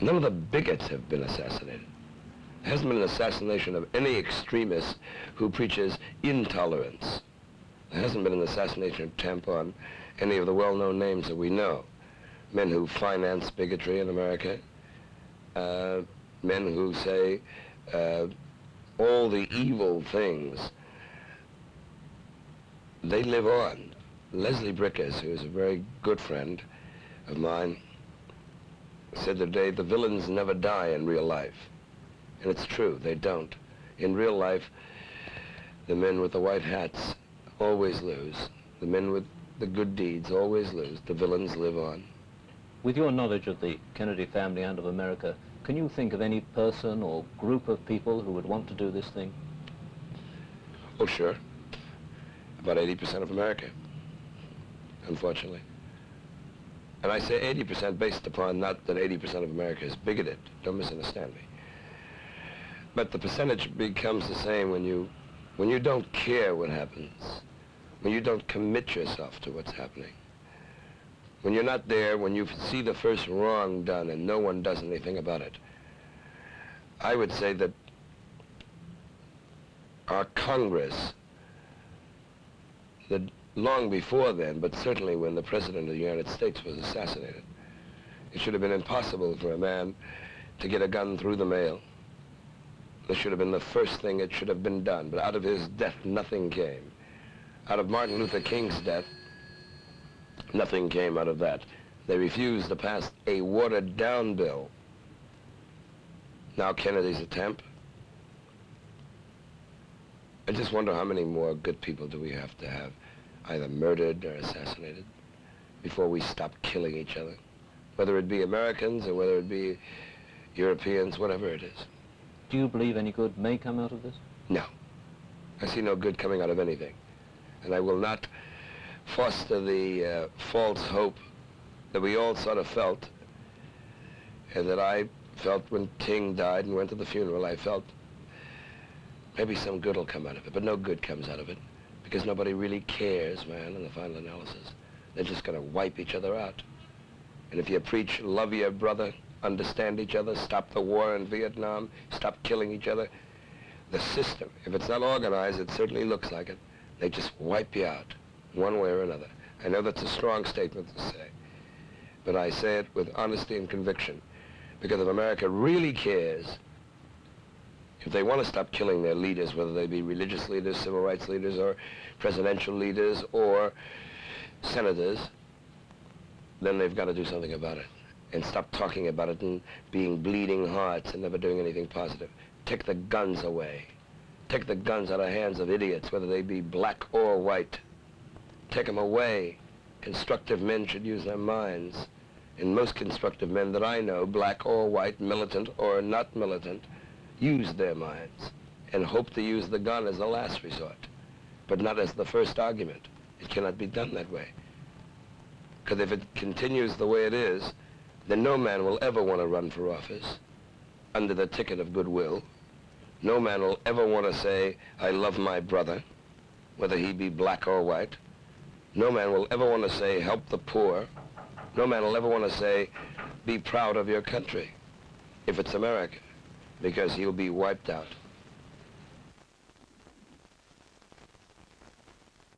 None of the bigots have been assassinated. There hasn't been an assassination of any extremist who preaches intolerance. There hasn't been an assassination attempt on any of the well-known names that we know. Men who finance bigotry in America, men who say all the evil things, they live on. Leslie Brickers, who is a very good friend of mine, said today, the villains never die in real life. And it's true, they don't. In real life, the men with the white hats always lose. The men with the good deeds always lose. The villains live on. With your knowledge of the Kennedy family and of America, can you think of any person or group of people who would want to do this thing? Oh, sure. About 80% of America, unfortunately. And I say 80% based upon not that 80% of America is bigoted. Don't misunderstand me. But the percentage becomes the same when you don't care what happens, when you don't commit yourself to what's happening, when you're not there, when you see the first wrong done and no one does anything about it. I would say that our Congress, that long before then, but certainly when the President of the United States was assassinated, it should have been impossible for a man to get a gun through the mail. This should have been the first thing that should have been done, but out of his death, nothing came. Out of Martin Luther King's death, nothing came out of that. They refused to pass a watered-down bill. Now Kennedy's attempt. I just wonder how many more good people do we have to have either murdered or assassinated before we stop killing each other, whether it be Americans or whether it be Europeans, whatever it is. Do you believe any good may come out of this? No. I see no good coming out of anything. And I will not foster the false hope that we all sort of felt, and that I felt when King died and went to the funeral. I felt maybe some good will come out of it, but no good comes out of it because nobody really cares, man, in the final analysis. They're just going to wipe each other out. And if you preach love your brother, understand each other, stop the war in Vietnam, stop killing each other, the system, if it's not organized, it certainly looks like it. They just wipe you out one way or another. I know that's a strong statement to say, but I say it with honesty and conviction, because if America really cares, if they want to stop killing their leaders, whether they be religious leaders, civil rights leaders, or presidential leaders, or senators, then they've got to do something about it and stop talking about it and being bleeding hearts and never doing anything positive. Take the guns away. Take the guns out of the hands of idiots, whether they be black or white. Take them away. Constructive men should use their minds. And most constructive men that I know, black or white, militant or not militant, use their minds and hope to use the gun as a last resort, but not as the first argument. It cannot be done that way. Because if it continues the way it is, then no man will ever want to run for office under the ticket of goodwill. No man will ever want to say, I love my brother, whether he be black or white. No man will ever want to say, help the poor. No man will ever want to say, be proud of your country, if it's America, because he'll be wiped out.